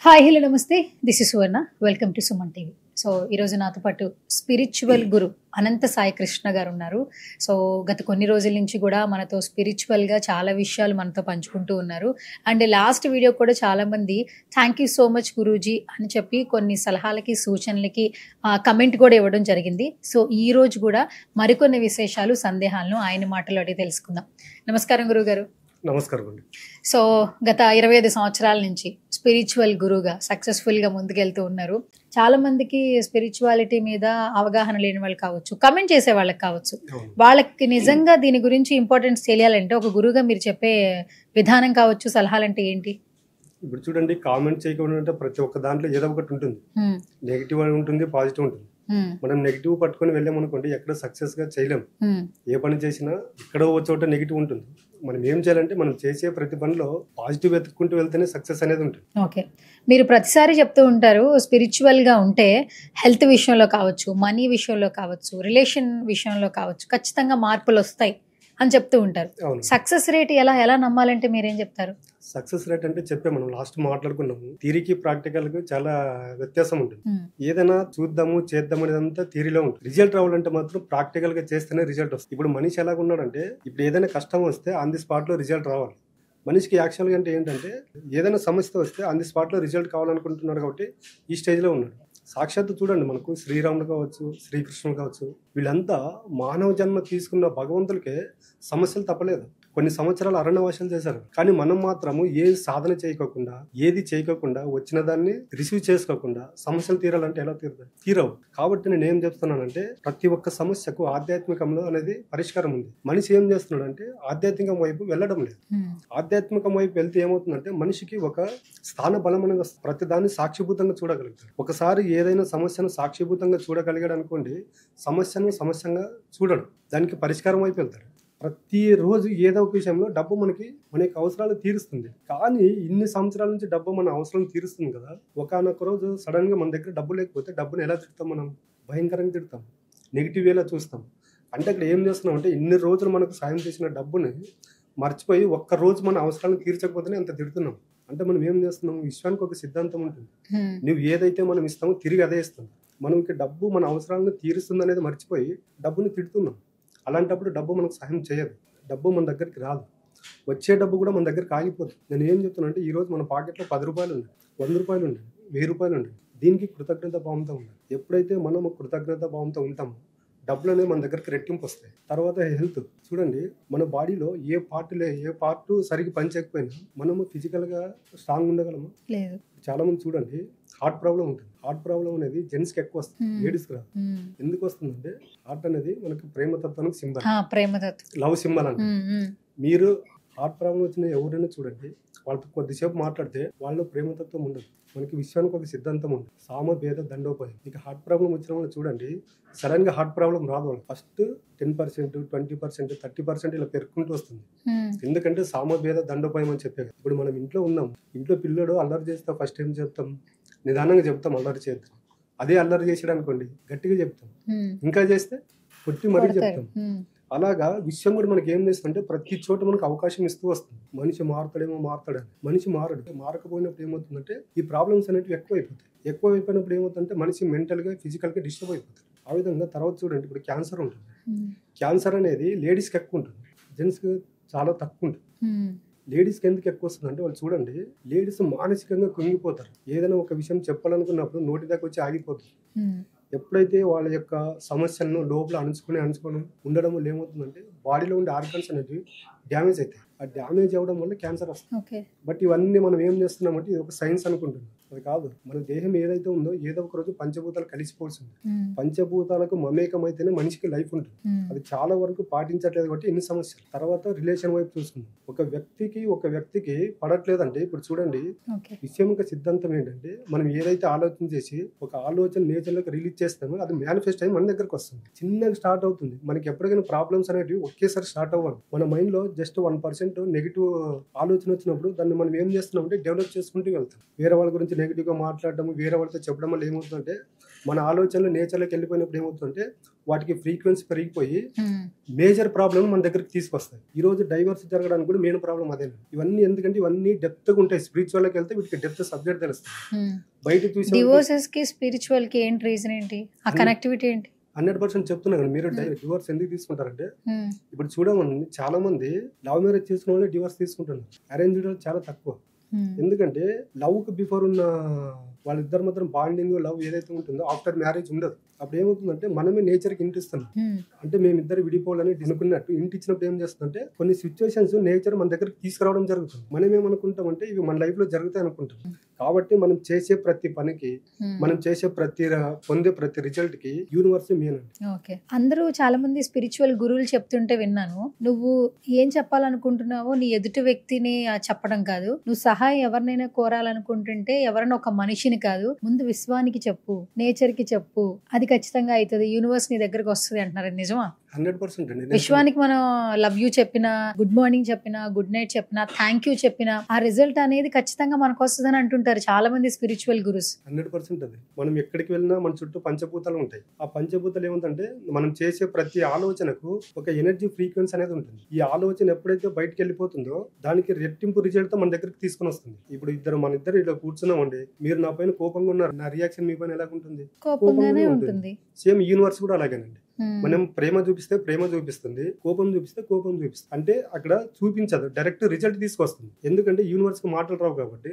Hi hello నమస్తే this is Suvarna welcome to Suman TV. So ఈరోజు నాతో పాటు స్పిరిచువల్ గురు అనంత సాయి కృష్ణ గారు ఉన్నారు. సో గత కొన్ని రోజుల నుంచి కూడా మనతో స్పిరిచువల్గా చాలా విషయాలు మనతో పంచుకుంటూ ఉన్నారు. అండ్ లాస్ట్ వీడియో కూడా చాలామంది thank you so much Guruji అని చెప్పి కొన్ని సలహాలకి సూచనలకి కమెంట్ కూడా ఇవ్వడం జరిగింది. సో ఈ రోజు కూడా మరికొన్ని విశేషాలు సందేహాలను ఆయన మాటలు అడిగి తెలుసుకుందాం. నమస్కారం గురుగారు. నమస్కారం అండి. సో గత 25 సంవత్సరాల నుంచి స్పిరిచువల్ గురువుగా సక్సెస్ఫుల్గా ముందుకెళ్తూ ఉన్నారు. చాలా మందికి స్పిరిచువాలిటీ మీద అవగాహన లేని వాళ్ళు కావచ్చు, కమెంట్ చేసే వాళ్ళకి కావచ్చు, వాళ్ళకి నిజంగా దీని గురించి ఇంపార్టెన్స్ తెలియాలంటే ఒక గురువుగా మీరు చెప్పే విధానం కావచ్చు, సలహాలంటే ఏంటి? ఇప్పుడు చూడండి, కామెంట్ చేయకుండా అంటే ప్రతి ఒక్క దాంట్లో ఏదో ఒకటి ఉంటుంది. నెగిటివ్ అని ఉంటుంది, పాజిటివ్ ఉంటుంది. మనం నెగిటివ్ పట్టుకొని వెళ్ళామనుకోండి ఎక్కడ సక్సెస్ గా చేయలేం. ఏ పని చేసినా ఎక్కడో ఓ చోట నెగిటివ్ ఉంటుంది. మనం ఏం చేయాలంటే మనం చేసే ప్రతి పనిలో పాజిటివ్ వెతుక్కుంటూ వెళ్తేనే సక్సెస్ అనేది ఉంటుంది. ఓకే, మీరు ప్రతిసారి చెప్తూ ఉంటారు స్పిరిచువల్ గా ఉంటే హెల్త్ విషయంలో కావచ్చు, మనీ విషయంలో కావచ్చు, రిలేషన్ విషయంలో కావచ్చు ఖచ్చితంగా మార్పులు వస్తాయి అని చెప్తూ ఉంటారు. సక్సెస్ రేట్ ఎలా నమ్మాలంటే మీరేం చెప్తారు? సక్సెస్ రేట్ అంటే చెప్పే మనం లాస్ట్ మాట్లాడుకున్నాము, థియరీకి ప్రాక్టికల్ కి చాలా వ్యత్యాసం ఉంటుంది. ఏదైనా చూద్దాము చేద్దాం అనేదంతా థియరీలో ఉంటుంది. రిజల్ట్ రావాలంటే మాత్రం ప్రాక్టికల్ గా చేస్తేనే రిజల్ట్ వస్తుంది. ఇప్పుడు మనిషి ఎలాగున్నాడంటే ఇప్పుడు ఏదైనా కష్టం వస్తే ఆన్ ది స్పాట్ లో రిజల్ట్ రావాలి. మనిషికి యాక్చువల్గా అంటే ఏంటంటే ఏదైనా సమస్య వస్తే ఆన్ ది స్పాట్ లో రిజల్ట్ కావాలనుకుంటున్నాడు కాబట్టి ఈ స్టేజ్ లో ఉన్నాడు. సాక్షాత్తు చూడండి, మనకు శ్రీరాముడు కావచ్చు, శ్రీకృష్ణుడు కావచ్చు, వీళ్ళంతా మానవ జన్మ తీసుకున్న భగవంతులకే సమస్యలు తప్పలేదు. కొన్ని సంవత్సరాలు అరణ్యవాసాలు చేశారు. కానీ మనం మాత్రము ఏ సాధన చేయకోకుండా, ఏది చేయకోకుండా, వచ్చిన దాన్ని రిసీవ్ చేసుకోకుండా సమస్యలు తీరాలంటే ఎలా తీరవు. కాబట్టి నేను ఏం చెప్తున్నానంటే ప్రతి ఒక్క సమస్యకు ఆధ్యాత్మికంలో అనేది పరిష్కారం ఉంది. మనిషి ఏం చేస్తున్నాడంటే ఆధ్యాత్మికం వైపు వెళ్ళడం లేదు. ఆధ్యాత్మికం వైపు వెళ్తే ఏమవుతుందంటే మనిషికి ఒక స్థాన బలం అనేది వస్తుంది. ప్రతి దాన్ని సాక్షిభూతంగా చూడగలుగుతాడు. ఒకసారి ఏదైనా సమస్యను సాక్షిభూతంగా చూడగలిగాడు అనుకోండి, సమస్యంగా చూడడు, దానికి పరిష్కారం వైపు వెళ్తాడు. ప్రతిరోజు ఏదో ఒక విషయంలో డబ్బు మనకి అవసరాలు తీరుస్తుంది. కానీ ఇన్ని సంవత్సరాల నుంచి డబ్బు మన అవసరం తీరుస్తుంది కదా, ఒకనొక రోజు సడన్ గా మన దగ్గర డబ్బు లేకపోతే డబ్బుని ఎలా తిడతాం? మనం భయంకరంగా తిడతాం, నెగిటివ్ వేలా చూస్తాం. అంటే అక్కడ ఏం చేస్తున్నాం అంటే ఇన్ని రోజులు మనకు సాయం చేసిన డబ్బుని మర్చిపోయి ఒక్క రోజు మన అవసరాలను తీర్చకపోతేనే అంత తిడుతున్నాం. అంటే మనం ఏం చేస్తున్నాం, విశ్వానికి ఒక సిద్ధాంతం ఉంటుంది, నువ్వు ఏదైతే మనం ఇస్తామో తిరిగి అదే ఇస్తాం. మనం ఇక డబ్బు మన అవసరాలను తీరుస్తుంది అనేది మర్చిపోయి డబ్బుని తిడుతున్నాం. అలాంటప్పుడు డబ్బు మనకు సహాయం చేయదు, డబ్బు మన దగ్గరికి రాదు, వచ్చే డబ్బు కూడా మన దగ్గరికి ఆగిపోతుంది. నేను ఏం చెప్తున్నా అంటే ఈరోజు మన పాకెట్లో 10 రూపాయలు ఉంది, 100 రూపాయలు ఉంది, 1000 రూపాయలు ఉంది, దీనికి కృతజ్ఞత భావంతో ఉండాలి. ఎప్పుడైతే మనం కృతజ్ఞత భావంతో ఉంటామో డబ్బులు అనేవి మన దగ్గరికి రెట్టింపు వస్తాయి. తర్వాత హెల్త్ చూడండి, మన బాడీలో ఏ పార్ట్ సరిగ్గా పనిచేయకపోయినా మనము ఫిజికల్ గా స్ట్రాంగ్ ఉండగలము లేదు. చాలా మంది చూడండి హార్ట్ ప్రాబ్లం ఉంటుంది. హార్ట్ ప్రాబ్లం అనేది జెంట్స్ కి ఎక్కువ వస్తుంది, లేడీస్ కి రాదు. ఎందుకు వస్తుందంటే హార్ట్ అనేది మనకి ప్రేమతత్వానికి సింబల్, లవ్ సింబల్ అంటే. మీరు హార్ట్ ప్రాబ్లం వచ్చిన ఎవరైనా చూడండి, వాళ్ళతో కొద్దిసేపు మాట్లాడితే వాళ్ళలో ప్రేమతత్వం ఉండదు. మనకి విశ్వానికి ఒక సిద్ధాంతం ఉంది, సామ భేద దండోపాయం. ఇక హార్ట్ ప్రాబ్లం వచ్చిన వాళ్ళు చూడండి, సడన్ గా హార్ట్ ప్రాబ్లం రాదు. వాళ్ళు ఫస్ట్ 10%, 20%, 30% ఇలా పెరుగుకుంటూ వస్తుంది. ఎందుకంటే సామభేద దండోపాయం అని చెప్పే. ఇప్పుడు మనం ఇంట్లో ఉన్నాం, ఇంట్లో పిల్లడు అల్లరి చేస్తే ఫస్ట్ ఏం చెప్తాం, నిదానంగా చెప్తాం అల్లరి చేద్దాం. అదే అల్లరి చేసాడు అనుకోండి గట్టిగా చెప్తాం, ఇంకా చేస్తే కొట్టి మరీ చెప్తాం. అలాగా విషయం కూడా మనకి ఏం చేస్తుందంటే ప్రతి చోట మనకు అవకాశం ఇస్తూ వస్తుంది. మనిషి మారుతాడని మనిషి మారకపోయినప్పుడు ఏమవుతుందంటే ఈ ప్రాబ్లమ్స్ అనేవి ఎక్కువైపోయినప్పుడు ఏమవుతుందంటే మనిషి మెంటల్ గా ఫిజికల్ గా డిస్టర్బ్ అయిపోతుంది. ఆ విధంగా తర్వాత చూడండి, ఇప్పుడు క్యాన్సర్ ఉంటుంది. క్యాన్సర్ అనేది లేడీస్ కి ఎక్కువ ఉంటుంది, జెంట్స్ కి చాలా తక్కువ ఉంటుంది. లేడీస్ కి ఎందుకు ఎక్కువ వస్తుంది అంటే వాళ్ళు చూడండి, లేడీస్ మానసికంగా కుంగిపోతారు. ఏదైనా ఒక విషయం చెప్పాలనుకున్నప్పుడు నోటి దాకా వచ్చి ఆగిపోతుంది. ఎప్పుడైతే వాళ్ళ యొక్క సమస్యలను లోపల అణుచుకొని ఉండడం వల్ల ఏమవుతుందంటే బాడీలో ఉండే ఆర్గన్స్ అనేవి డ్యామేజ్ అవుతాయి. ఆ డ్యామేజ్ అవ్వడం వల్ల క్యాన్సర్ వస్తుంది. బట్ ఇవన్నీ మనం ఏం చేస్తున్నామంటే ఇది ఒక సైన్స్ అనుకుంటున్నాం, అది కాదు. మన దేహం ఏదైతే ఉందో ఏదో ఒక రోజు పంచభూతాలు కలిసిపోతుంది. పంచభూతాలకు మమేకం అయితేనే మనిషికి లైఫ్ ఉంటుంది. అది చాలా వరకు పాటించట్లేదు కాబట్టి ఎన్ని సమస్యలు. తర్వాత రిలేషన్ వైపు చూసుకుందాం, ఒక వ్యక్తికి పడట్లేదంటే ఇప్పుడు చూడండి, విషయం యొక్క సిద్ధాంతం ఏంటంటే మనం ఏదైతే ఆలోచన చేసి ఒక ఆలోచన నేచర్లోకి రిలీజ్ చేస్తామో అది మేనిఫెస్ట్ అయ్యి మన దగ్గరకు వస్తుంది. చిన్నగా స్టార్ట్ అవుతుంది. మనకి ఎప్పటికైనా ప్రాబ్లమ్స్ అనేవి ఒకేసారి స్టార్ట్ అవ్వాలి. మన మైండ్ లో జస్ట్ 1% నెగిటివ్ ఆలోచన వచ్చినప్పుడు దాన్ని మనం ఏం చేస్తున్నాం అంటే డెవలప్ చేసుకుంటూ వెళ్తాం. వేరే వాళ్ళ గురించి నెగిటివ్గా మాట్లాడడం, వేరే వాళ్ళతో చెప్పడం వల్ల ఏమవుతుందంటే మన ఆలోచనలు నేచర్లోకి వెళ్ళిపోయినప్పుడు ఏమవుతుందంటే వాటికి ఫ్రీక్వెన్సీ పెరిగిపోయి మేజర్ ప్రాబ్లమ్ మన దగ్గరికి తీసుకొస్తాయి. ఈ రోజు డైవర్స్ జరగడానికి కూడా మెయిన్ ప్రాబ్లం అదే. ఇవన్నీ ఎందుకంటే ఇవన్నీ డెప్త్గా ఉంటాయి. స్పిరిచువల్కి వెళ్తే వీటికి డెప్త్ సబ్జెక్ట్ తెలుస్తుంది. బయట చూసి డివోర్సెస్ కి స్పిరిచువల్ కి ఏంటి రీజన్ ఏంటి, ఆ కనెక్టివిటీ ఏంటి? 100% చెప్తున్నా కదా. మీరు డివోర్స్ ఎందుకు తీసుకుంటారంటే ఇప్పుడు చూడమని చాలా మంది లవ్ మ్యారేజ్ చేసుకున్న వాళ్ళు డివోర్స్ తీసుకుంటున్నారు. అరేంజ్ చాలా తక్కువ. ఎందుకంటే లవ్ కు బిఫోర్ ఉన్న వాళ్ళిద్దరి మాత్రం బాండింగ్ లవ్ ఏదైతే ఉంటుందో ఆఫ్టర్ మ్యారేజ్ ఉండదు. అప్పుడు ఏమవుతుందంటే మనమే నేచర్కి ఇంటిస్తున్నాం. అంటే మేమిద్దరు విడిపోవాలని అనుకున్నట్టు ఇంటి ఇచ్చినప్పుడు ఏం చేస్తుందంటే కొన్ని సిచ్యువేషన్స్ నేచర్ మన దగ్గరికి తీసుకురావడం జరుగుతుంది. మనం ఏమనుకుంటామంటే ఇవి మన లైఫ్ లో జరుగుతాయి అనుకుంటాం. కాబట్టి మనం చేసే ప్రతి పనికి, మనం చేసే పొందే ప్రతి రిజల్ట్ కి యూనివర్స్ మెయిన్. ఓకే, అందరూ చాలా మంది స్పిరిచువల్ గురువులు చెప్తుంటే విన్నాను. నువ్వు ఏం చెప్పాలనుకుంటున్నావో నీ ఎదుటి వ్యక్తిని చెప్పడం కాదు, నువ్వు సహాయం ఎవరినైనా కోరాలనుకుంటుంటే ఎవరైనా ఒక మనిషిని కాదు, ముందు విశ్వానికి చెప్పు, నేచర్ కి చెప్పు, అది ఖచ్చితంగా అవుతుంది, యూనివర్స్ నీ దగ్గరకు వస్తుంది అంటున్నారు. నిజమా? 100% అండి. విశ్వానికి మనం లవ్ యూ చెప్పినా, గుడ్ మార్నింగ్ చెప్పినా, గుడ్ నైట్ చెప్పినా, థ్యాంక్ యూ చెప్పినా ఆ రిజల్ట్ అనేది ఖచ్చితంగా మనకు వస్తుందని అంటుంటారు చాలా మంది స్పిరిచువల్ గురుస్. 100% అది. మనం ఎక్కడికి వెళ్ళినా మన చుట్టూ పంచభూతాలు ఉంటాయి. ఆ పంచభూతాలు ఏముందంటే మనం చేసే ప్రతి ఆలోచనకు ఒక ఎనర్జీ ఫ్రీక్వెన్సీ అనేది ఉంటుంది. ఈ ఆలోచన ఎప్పుడైతే బయటకు వెళ్ళిపోతుందో దానికి రెట్టింపు రిజల్ట్ తో మన దగ్గరికి తీసుకొని వస్తుంది. ఇప్పుడు మన ఇద్దరు ఇలా కూర్చున్నామండి, మీరు నా పైన కోపంగా ఉన్నారు, నా రియాక్షన్ మీ పైన ఎలా ఉంటుంది? కోపంగానే ఉంటుంది. సేమ్ యూనివర్స్ కూడా అలాగేనండి. మనం ప్రేమ చూపిస్తే ప్రేమ చూపిస్తుంది, కోపం చూపిస్తే కోపం చూపిస్తుంది. అంటే అక్కడ చూపించదు, డైరెక్ట్ రిజల్ట్ తీసుకొస్తుంది. ఎందుకంటే యూనివర్స్ కి మాటలు రావు కాబట్టి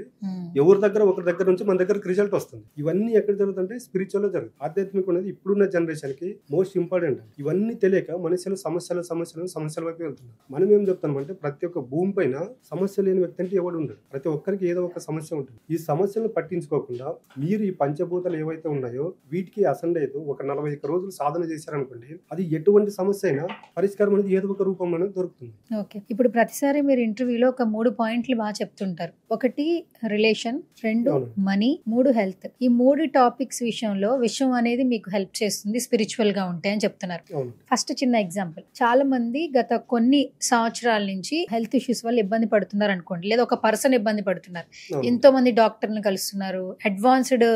ఒకరి దగ్గర నుంచి మన దగ్గరకు రిజల్ట్ వస్తుంది. ఇవన్నీ ఎక్కడ జరుగుతుంటే స్పిరిచువల్ లో జరుగుతుంది. ఆధ్యాత్మిక అనేది ఇప్పుడున్న జనరేషన్ కి మోస్ట్ ఇంపార్టెంట్. ఇవన్నీ తెలియక మనుషులు సమస్యల వైపు వెళ్తున్నారు. మనం ఏం చెప్తామంటే ప్రతి ఒక్క భూమి పైన సమస్య లేని వ్యక్తి అంటే ఎవడు ఉండడు. ప్రతి ఒక్కరికి ఏదో ఒక సమస్య ఉంటుంది. ఈ సమస్యలను పట్టించుకోకుండా మీరు ఈ పంచభూతాలు ఏవైతే ఉన్నాయో వీటికి అసెండ్ అయితే ఒక 41 రోజులు సాధన చేశారనుకో, అది ఎటువంటి సమస్య అయినా పరిష్కారం అనేది ఏదో ఒక రూపంలోనే దొరుకుతుంది. ఓకే, ఇప్పుడు ప్రతిసారి మీరు ఇంటర్వ్యూలో ఒక 3 పాయింట్లు బాగా చెప్తుంటారు. 1 రిలేషన్, 2 మనీ, 3 హెల్త్. ఈ 3 టాపిక్స్ విషయంలో విషయం అనేది మీకు హెల్ప్ చేస్తుంది స్పిరిచువల్ గా ఉంటే అని చెప్తున్నారు. ఫస్ట్ చిన్న ఎగ్జాంపుల్, చాలా మంది గత కొన్ని సంవత్సరాల నుంచి హెల్త్ ఇష్యూస్ వల్ల ఇబ్బంది పడుతున్నారు అనుకోండి, లేదా ఒక పర్సన్ ఇబ్బంది పడుతున్నారు. ఎంతో మంది డాక్టర్లను కలుస్తున్నారు, అడ్వాన్స్డ్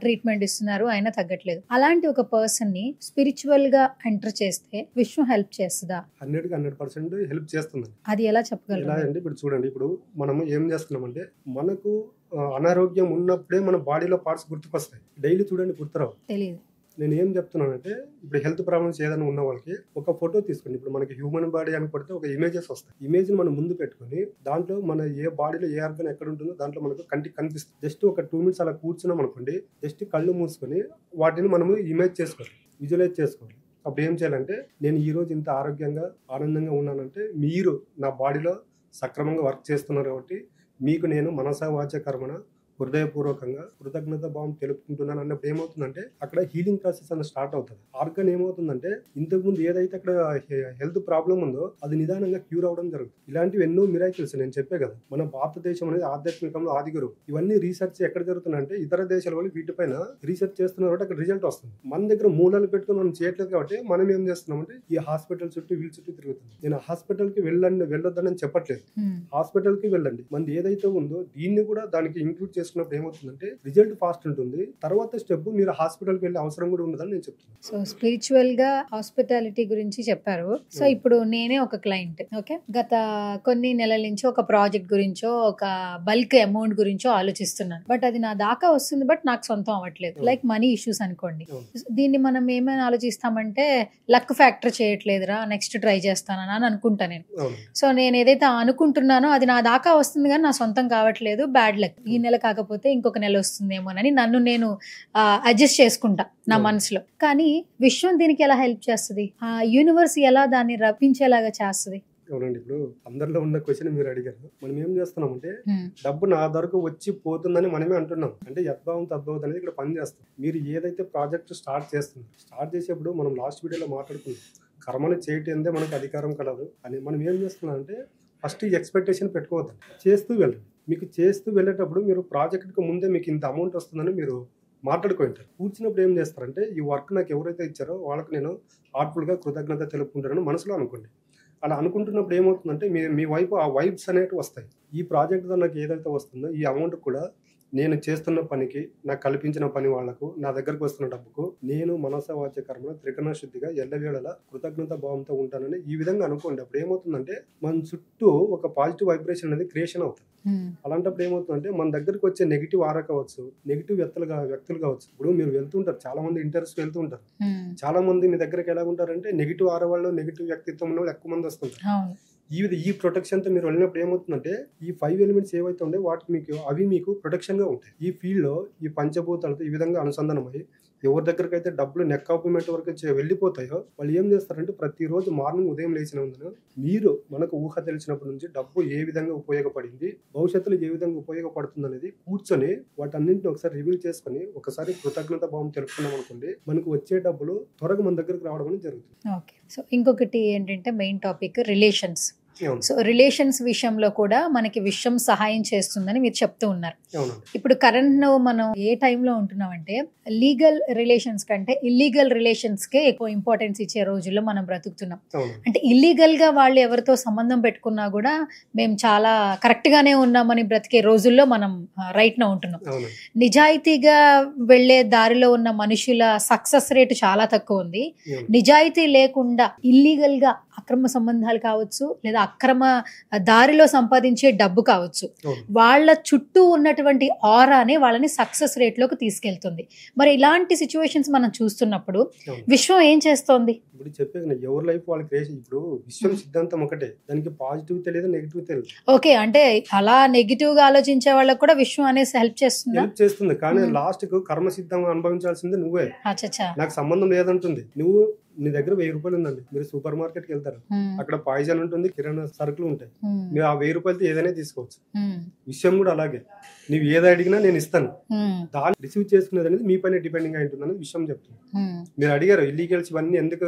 ట్రీట్మెంట్ ఇస్తున్నారు, అయినా తగ్గట్లేదు. అలాంటి ఒక పర్సన్ ని స్పిరిచువల్ గా ఎంటర్ చేస్తే విశ్వం హెల్ప్ చేస్తుందా? 100% హెల్ప్ చేస్తుంది. అది ఎలా చెప్పగలరు? అంటే ఇప్పుడు చూడండి, ఇప్పుడు మనం ఏం చేస్తున్నామంటే మనకు అనారోగ్యం ఉన్నప్పుడే మన బాడీలో పార్ట్స్ గుర్తుకొస్తాయి. డైలీ చూడండి గుర్తురావు, తెలియదు. నేను ఏం చెప్తున్నానంటే ఇప్పుడు హెల్త్ ప్రాబ్లమ్స్ ఏదైనా ఉన్న వాళ్ళకి ఒక ఫోటో తీసుకుని, ఇప్పుడు మనకి హ్యూమన్ బాడీ అని కొడితే ఒక ఇమేజెస్ వస్తాయి. ఇమేజ్ మనం ముందు పెట్టుకుని దాంట్లో మన ఏ బాడీలో ఏ ఆర్గన్ ఎక్కడ ఉంటుందో దాంట్లో మనకు కంటికి కనిపిస్తుంది. జస్ట్ ఒక 2 minutes అలా కూర్చున్నాం అనుకోండి, జస్ట్ కళ్ళు మూసుకొని వాటిని మనము ఇమేజ్ చేసుకోవాలి, విజువలైజ్ చేసుకోవాలి. అప్పుడు ఏం చేయాలంటే నేను ఈ రోజు ఇంత ఆరోగ్యంగా ఆనందంగా ఉన్నానంటే మీరు నా బాడీలో సక్రమంగా వర్క్ చేస్తున్నారు కాబట్టి మీకు నేను మనసా వాచ కర్మణ హృదయపూర్వకంగా కృతజ్ఞత భావం తెలుపుకుంటున్నాను అన్నప్పుడు ఏమవుతుందంటే అక్కడ హీలింగ్ ప్రాసెస్ అనేది స్టార్ట్ అవుతుంది. ఆర్గన్ ఏమవుతుందంటే ఇంతకుముందు ఏదైతే అక్కడ హెల్త్ ప్రాబ్లం ఉందో అది నిదానంగా క్యూర్ అవడం జరుగుతుంది. ఇలాంటివి ఎన్నో మిరాకిల్స్ నేను చెప్పే కదా. మన భారతదేశం అనేది ఆధ్యాత్మికంలో ఆదిగురు. ఇవన్నీ రీసెర్చ్ ఎక్కడ జరుగుతుందంటే ఇతర దేశాల వాళ్ళు వీటిపైన రీసెర్చ్ చేస్తున్నారు కాబట్టి అక్కడ రిజల్ట్ వస్తుంది. మన దగ్గర మూలాలు పెట్టుకుని మనం చేయట్లేదు కాబట్టి మనం ఏం చేస్తున్నామంటే ఈ హాస్పిటల్ చుట్టూ వీళ్ళ చుట్టూ తిరుగుతుంది. నేను హాస్పిటల్ కి వెళ్ళొద్దని చెప్పట్లేదు, హాస్పిటల్ కి వెళ్ళండి. మనది ఏదైతే ఉందో దీన్ని కూడా దానికి ఇంక్లూడ్ చేసుకున్నప్పుడు ఏమవుతుందంటే రిజల్ట్ ఫాస్ట్ ఉంటుంది. తర్వాత స్టెప్ మీరు హాస్పిటల్కి వెళ్ళే అవసరం కూడా ఉండదని నేను చెప్తున్నాను. సో స్పిరిచువల్ గా హాస్పిటాలిటీ గురించి చెప్పారు. సో ఇప్పుడు నేనే ఒక క్లయింట్, ఓకే, గత కొన్ని నెలల నుంచి ఒక ప్రాజెక్ట్ గురించో ఒక బల్క్ అమౌంట్ గురించో ఆలోచిస్తున్నాను. బట్ అది నా దాకా వస్తుంది, బట్ నాకు సొంతం అవ్వట్లేదు. లైక్ మనీ ఇష్యూస్ అనుకోండి. దీన్ని మనం ఏమైనా ఆలోచిస్తామంటే లక్ ఫ్యాక్టర్ చేయట్లేదురా, నెక్స్ట్ ట్రై చేస్తానని అని అనుకుంటా నేను. సో నేను ఏదైతే అనుకుంటున్నానో అది నా దాకా వస్తుంది కానీ నా సొంతం కావట్లేదు, బ్యాడ్ లక్. ఈ నెల కాకపోతే ఇంకొక నెల వస్తుందేమోనని నన్ను నేను అడ్జస్ట్ చేసుకుంటా నా మనసులో. కానీ విశ్వం దీనికి ఎలా హెల్ప్ చేస్తుంది? ఆ యూనివర్స్ ఎలా దాన్ని రప్పించేలాగా చేస్తుంది? అవునండి, ఇప్పుడు అందరిలో ఉన్న క్వశ్చన్ మీరు అడిగారు. మనం ఏం చేస్తున్నామంటే డబ్బు నా వరకు వచ్చి పోతుందని మనమే అంటున్నాం. అంటే యద్భావం తద్భావం అనేది ఇక్కడ పని చేస్తాం. మీరు ఏదైతే ప్రాజెక్ట్ స్టార్ట్ చేసేప్పుడు మనం లాస్ట్ వీడియోలో మాట్లాడుకున్నాం, కర్మలు చేయటందే మనకు అధికారం కలదు అని. మనం ఏం చేస్తున్నాం అంటే ఫస్ట్ ఈ ఎక్స్పెక్టేషన్ పెట్టుకోవద్దు, చేస్తూ వెళ్ళండి. మీకు చేస్తూ వెళ్ళేటప్పుడు మీరు ప్రాజెక్ట్కి ముందే మీకు ఇంత అమౌంట్ వస్తుందని మీరు మాట్లాడుకుంటారు. కూర్చున్నప్పుడు ఏం చేస్తారంటే ఈ వర్క్ నాకు ఎవరైతే ఇచ్చారో వాళ్ళకి నేను హార్ట్ఫుల్గా కృతజ్ఞత తెలుపుకుంటానని మనసులో అనుకోండి. అలా అనుకుంటున్నప్పుడు ఏమవుతుందంటే మీ వైపు ఆ వైబ్స్ అనేవి వస్తాయి. ఈ ప్రాజెక్ట్తో నాకు ఏదైతే వస్తుందో ఈ అమౌంట్ కూడా నేను చేస్తున్న పనికి, నాకు కల్పించిన పని వాళ్లకు, నా దగ్గరకు వస్తున్న డబ్బుకు నేను మనస వాచ కర్మ త్రికరణ శుద్ధిగా ఎల్లవేళలా కృతజ్ఞత భావంతో ఉంటానని ఈ విధంగా అనుకోండి. అప్పుడు ఏమవుతుందంటే మన చుట్టూ ఒక పాజిటివ్ వైబ్రేషన్ అనేది క్రియేషన్ అవుతుంది. అలాంటప్పుడు ఏమవుతుందంటే మన దగ్గరకు వచ్చే నెగిటివ్ ఆరా కావచ్చు, నెగిటివ్ వ్యక్తులు కావచ్చు. ఇప్పుడు మీరు వెళ్తుంటారు, చాలా మంది ఇంటర్వ్యూస్ వెళ్తూ ఉంటారు. చాలా మంది మీ దగ్గరకు ఎలా ఉంటారంటే నెగిటివ్ ఆరా వాళ్ళు, నెగిటివ్ వ్యక్తిత్వం ఉన్న వాళ్ళు ఎక్కువ మంది వస్తుంటారు. ఈ ప్రొటెక్షన్ తో మీరు వెళ్ళినప్పుడు ఏమవుతుందంటే ఈ 5 ఎలిమెంట్స్ ఏవైతే ఉండే వాటికి అవి మీకు ప్రొటెక్షన్ గా ఉంటాయి. ఈ ఫీల్డ్ లో ఈ పంచభూతాలతో ఈ విధంగా అనుసంధానమై ఎవరి దగ్గరకు అయితే డబ్బులు నెక్ ఆఫ్ మూమెంట్ వరకు వెళ్ళిపోతాయో వాళ్ళు ఏం చేస్తారంటే ప్రతిరోజు మార్నింగ్ ఉదయం లేచిన మీరు మనకు ఊహ తెలిసినప్పటి నుంచి డబ్బు ఏ విధంగా ఉపయోగపడింది, భవిష్యత్తులో ఏ విధంగా ఉపయోగపడుతుంది అనేది కూర్చొని వాటన్నింటిని ఒకసారి రివీల్ చేసుకుని ఒకసారి కృతజ్ఞత భావం తెలుపుకున్నాం అనుకోండి, మనకు వచ్చే డబ్బులు త్వరగా మన దగ్గరకు రావడం అనేది జరుగుతుంది. ఓకే. సో ఇంకొకటి ఏంటంటే main topic relations. So relations విషయంలో కూడా మనకి విషయం సహాయం చేస్తుందని మీరు చెప్తూ ఉన్నారు. ఇప్పుడు కరెంట్ మనం ఏ టైంలో ఉంటున్నామంటే లీగల్ రిలేషన్స్ కంటే ఇల్లీగల్ రిలేషన్స్ కే ఎక్కువ ఇంపార్టెన్స్ ఇచ్చే రోజుల్లో మనం బ్రతుకుతున్నాం. అంటే ఇల్లీగల్ గా వాళ్ళు ఎవరితో సంబంధం పెట్టుకున్నా కూడా మేము చాలా కరెక్ట్ గానే ఉన్నామని బ్రతికే రోజుల్లో మనం రైట్ నా ఉంటున్నాం. నిజాయితీగా వెళ్లే దారిలో ఉన్న మనుషుల సక్సెస్ రేటు చాలా తక్కువ ఉంది. నిజాయితీ లేకుండా ఇల్లీగల్ గా అక్రమ సంబంధాలు కావచ్చు, లేదా అక్రమ దారిలో సంపాదించే డబ్బు కావచ్చు, వాళ్ళ చుట్టూ ఉన్నటువంటి ఆరానే వాళ్ళని సక్సెస్ రేట్ లోకి తీసుకెళ్తుంది. మరి ఇలాంటి సిచ్యువేషన్స్ మనం చూస్తున్నప్పుడు విశ్వం ఏం చేస్తోంది? ఇప్పుడు చెప్పేది ఎవరి లైఫ్ వాళ్ళకి క్రియేషన్. ఇప్పుడు విశ్వం సిద్ధాంతం ఒకటే, దానికి పాజిటివ్ తెలియదు, నెగిటివ్ తెలియదు. ఓకే, అంటే అలా నెగిటివ్ గా ఆలోచించే వాళ్ళకి కూడా విశ్వం అనేసి హెల్ప్ చేస్తుంది. కానీ లాస్ట్ కు కర్మ సిద్ధంగా అనుభవించాల్సింది నువ్వే. నాకు సంబంధం లేదంటుంది. నువ్వు నీ దగ్గర 1000 రూపాయలు ఉందండి, మీరు సూపర్ మార్కెట్ కి వెళ్తారు, అక్కడ పాయిజన్ ఉంటుంది, కిరాణా సరుకులు ఉంటాయి, మీరు ఆ 1000 రూపాయలతో ఏదైనా తీసుకోవచ్చు. విషయం కూడా అలాగే, నువ్వు ఏది అడిగినా నేను ఇస్తాను, దాన్ని రిసీవ్ చేసుకునేది అనేది మీ పైన డిపెండింగ్ అయి ఉంటుంది అనేది విషయం చెప్తుంది. మీరు అడిగారు ఇల్లీగల్స్ ఇవన్నీ ఎందుకు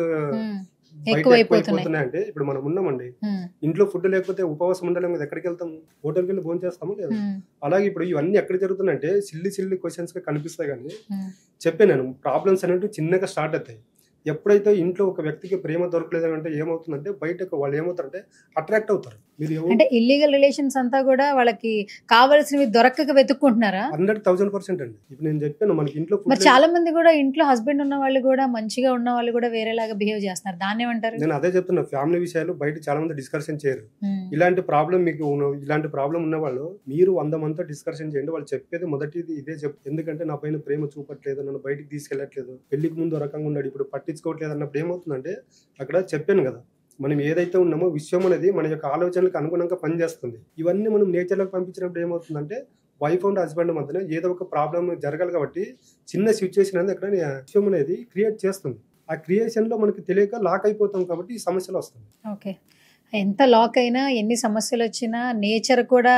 ఎక్కువైపోతున్నాయి అంటే, ఇప్పుడు మనం ఉన్నామండి, ఇంట్లో ఫుడ్ లేకపోతే ఉపవాసం ఉండలేము కదా, ఎక్కడికి వెళ్తాము? హోటల్కి వెళ్ళి భోజనం చేస్తాము లేదా? అలాగే ఇప్పుడు ఇవన్నీ ఎక్కడ జరుగుతున్నాయంటే సిల్లి క్వశ్చన్స్ గా కనిపిస్తాయి. కానీ చెప్పాను నేను, ప్రాబ్లమ్స్ అనేవి చిన్నగా స్టార్ట్ అవుతాయి. ఎప్పుడైతే ఇంట్లో ఒక వ్యక్తికి ప్రేమ దొరకలేదు అంటే ఏమవుతుందంటే బయటకు వాళ్ళు ఏమవుతారంటే అట్రాక్ట్ అవుతారు. మీరు అంటే ఇల్లీగల్ రిలేషన్స్ అంతా కూడా వాళ్ళకి కావాల్సినవి దొరకక వెతుక్కుంటున్నారా? 100,000% అండి. ఇప్పుడు నేను చెప్పాను మనకి ఇంట్లో చాలా మంది కూడా ఇంట్లో హస్బెండ్ ఉన్న వాళ్ళు కూడా మంచిగా ఉన్న వాళ్ళు కూడా వేరేలాగా బిహేవ్ చేస్తున్నారు. దాన్ని ఏమంటారు? నేను అదే చెప్తున్నా, ఫ్యామిలీ విషయాలు బయట చాలా మంది డిస్కషన్ చేయరు. ఇలాంటి ప్రాబ్లం ఇలాంటి ప్రాబ్లం ఉన్న వాళ్ళు మీరు 100 మందితో డిస్కషన్ చేయండి, వాళ్ళు చెప్పేది మొదటిది ఇదే ఎందుకంటే నా పైన ప్రేమ చూపట్లేదు, నన్ను బయటికి తీసుకెళ్లట్లేదు, పెళ్లికి ముందు రకంగా ఉన్నాడు, ఇప్పుడు పట్టించుకోవట్లేదు అన్నప్పుడు ఏమవుతుందంటే అక్కడ చెప్పాను కదా, మనం ఏదైతే ఉన్నామో విశ్వం అనేది మన యొక్క ఆలోచనలకు అనుగుణంగా పనిచేస్తుంది. ఇవన్నీ మనం నేచర్లోకి పంపించినప్పుడు ఏమవుతుందంటే వైఫ్ అండ్ హస్బెండ్ మధ్యన ఏదో ఒక ప్రాబ్లం జరగాలి కాబట్టి చిన్న సిచ్యువేషన్ అనేది అక్కడ విశ్వం అనేది క్రియేట్ చేస్తుంది. ఆ క్రియేషన్ లో మనకి తెలియక లాక్ అయిపోతాం కాబట్టి ఈ సమస్యలు వస్తుంది. ఓకే, ఎంత లాక్ అయినా ఎన్ని సమస్యలు వచ్చినా నేచర్ కూడా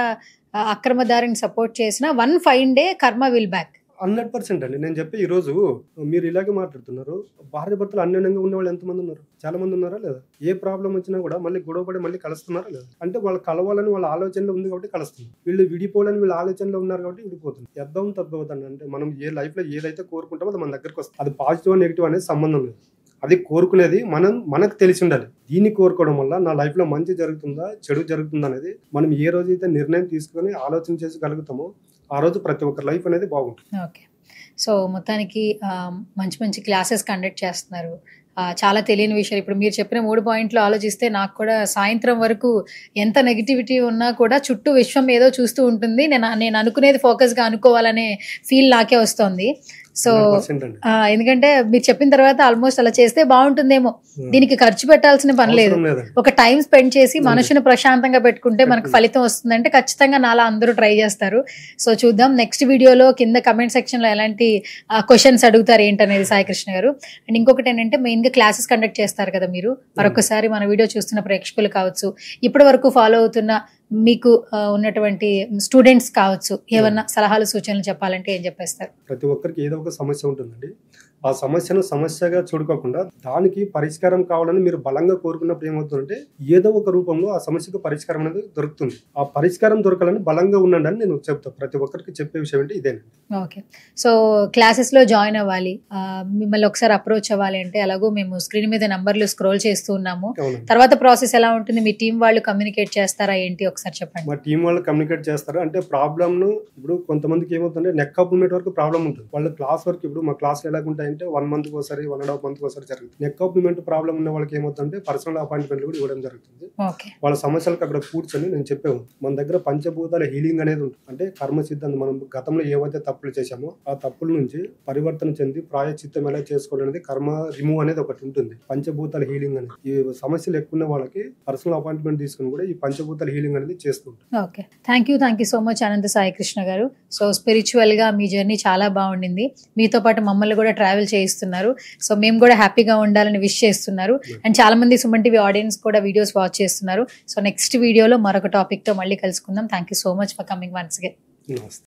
అక్రమ దారిని సపోర్ట్ చేసినా వన్ ఫైన్ డే కర్మ విల్ బ్యాక్. 100% అండి. నేను చెప్పి ఈ రోజు మీరు ఇలాగే మాట్లాడుతున్నారు, భార్య భర్తలు అన్యోన్యంగా ఉన్న వాళ్ళు ఎంతమంది ఉన్నారు? చాలా మంది ఉన్నారా లేదా? ఏ ప్రాబ్లం వచ్చినా కూడా మళ్ళీ గొడవపడి మళ్ళీ కలుస్తున్నారా లేదా? అంటే వాళ్ళు కలవాలని వాళ్ళ ఆలోచనలో ఉంది కాబట్టి కలుస్తున్నారు, వీళ్ళు విడిపోవాలని వీళ్ళ ఆలోచనలో ఉన్నారు కాబట్టి విడిపోతుంది. ఎద్దం తద్దవుతుంది. అంటే మనం ఏ లైఫ్ లో ఏదైతే కోరుకుంటామో అది మన దగ్గరకు వస్తుంది. అది పాజిటివ్ నెగిటివ్ అనేది సంబంధం లేదు, అది కోరుకునేది మనకు తెలిసి ఉండాలి. దీన్ని కోరుకోవడం వల్ల నా లైఫ్ లో మంచి జరుగుతుందా చెడు జరుగుతుందా అనేది మనం ఏ రోజైతే నిర్ణయం తీసుకొని ఆలోచన చేసుకోగలుగుతామో ఆ రోజు ప్రతి ఒక్కరి లైఫ్ అనేది బాగుంటుంది. ఓకే, సో మొత్తానికి మంచి మంచి క్లాసెస్ కండక్ట్ చేస్తున్నారు, చాలా తెలియని విషయాలు. ఇప్పుడు మీరు చెప్పిన 3 పాయింట్లు ఆలోచిస్తే నాకు కూడా సాయంత్రం వరకు ఎంత నెగిటివిటీ ఉన్నా కూడా చుట్టూ విశ్వం ఏదో చూస్తూ ఉంటుంది, నేను అనుకునేది ఫోకస్ గా అనుకోవాలనే ఫీల్ నాకే వస్తుంది. సో ఎందుకంటే మీరు చెప్పిన తర్వాత ఆల్మోస్ట్ అలా చేస్తే బాగుంటుందేమో, దీనికి ఖర్చు పెట్టాల్సిన పని లేదు, ఒక టైం స్పెండ్ చేసి మనసును ప్రశాంతంగా పెట్టుకుంటే మనకు ఫలితం వస్తుందంటే ఖచ్చితంగా నాలా అందరూ ట్రై చేస్తారు. సో చూద్దాం నెక్స్ట్ వీడియోలో కింద కమెంట్ సెక్షన్ లో ఎలాంటి క్వశ్చన్స్ అడుగుతారు ఏంటనేది సాయి కృష్ణ గారు. అండ్ ఇంకొకటి ఏంటంటే మెయిన్ గా క్లాసెస్ కండక్ట్ చేస్తారు కదా మీరు, మరొకసారి మన వీడియో చూస్తున్న ప్రేక్షకులు కావచ్చు, ఇప్పటి వరకు ఫాలో అవుతున్న మీకు ఉన్నటువంటి స్టూడెంట్స్ కావచ్చు, ఏమన్నా సలహాలు సూచనలు చెప్పాలంటే ఏం చెప్పేస్తారు? ప్రతి ఒక్కరికి ఏదో ఒక సమస్య ఉంటుందండి. ఆ సమస్యను సమస్యగా చూడుకోకుండా దానికి పరిష్కారం కావాలని మీరు బలంగా కోరుకున్నప్పుడు ఏమవుతుందంటే ఏదో ఒక రూపంలో ఆ సమస్యకు పరిష్కారం అనేది దొరుకుతుంది. ఆ పరిష్కారం దొరకాలని బలంగా ఉండండి అని నేను చెప్తాను. ప్రతి ఒక్కరికి చెప్పే విషయం అంటే ఇదేనండి. ఓకే. సో క్లాసెస్ లో జాయిన్ అవ్వాలి, మిమ్మల్ని ఒకసారి అప్రోచ్ అవ్వాలి అంటే ఎలాగో మేము స్క్రీన్ మీద నంబర్లు స్క్రోల్ చేస్తూ ఉన్నాము. తర్వాత ప్రాసెస్ ఎలా ఉంటుంది? మీ టీం వాళ్ళు కమ్యూనికేట్ చేస్తారా ఏంటి ఒకసారి చెప్పండి. మా టీం వాళ్ళు కమ్యూనికేట్ చేస్తారు. అంటే ప్రాబ్లమ్ ను ఇప్పుడు కొంతమందికి ఏమవుతుందంటే నెక్ ఆఫ్ మూమెంట్ వరకు ప్రాబ్లం ఉంటుంది. వాళ్ళ క్లాస్ వరకు ఇప్పుడు మా క్లాస్ ఎలా ఉంటాయంటే 1 month ఒకసారి 1.5 month ఒకసారి జరుగుతుంది. నెక్ ఆఫ్ మూమెంట్ ప్రాబ్లం ఉన్న వాళ్ళకి ఏమవుతుందంటే పర్సనల్ అపాయింట్మెంట్ కూడా ఇవ్వడం జరుగుతుంది. వాళ్ళ సమస్యలకు అక్కడ కూర్చొని నేను చెప్పాము, మన దగ్గర పంచభూతాల హీలింగ్ అనేది ఉంటుంది. అంటే కర్మ సిద్ధాంతం, మనం గతంలో ఏవైతే తప్పులు చేశామో ఆ తప్పుల నుంచి పరివర్తన చెంది ప్రాయశ్చిత్తం ఎలా చేసుకోవాలనేది కర్మ రిమూవ్ అనేది ఒకటి ఉంటుంది. పంచభూతాల హీలింగ్ అనేది ఈ సమస్యలు ఎక్కువ ఉన్న వాళ్ళకి పర్సనల్ అపాయింట్మెంట్ తీసుకుని కూడా ఈ పంచభూతాల హీలింగ్ అనేది చేస్తుంటాం. Okay, thank you so much Anantha Sai Krishna garu. So spiritual గా మీ జర్నీ చాలా బాగుండింది. మీతో పాటు మమ్మల్ని కూడా ట్రావెల్ చేయిస్తున్నారు. సో మేము కూడా హ్యాపీగా ఉండాలని విష్ చేస్తున్నారు. అండ్ చాలా మంది సుమన్ టీవీ ఆడియన్స్ కూడా వీడియోస్ వాచ్ చేస్తున్నారు. సో నెక్స్ట్ వీడియోలో మరొక టాపిక్ తో మళ్ళీ కలుసుకుందాం. Thank you so much for coming once again.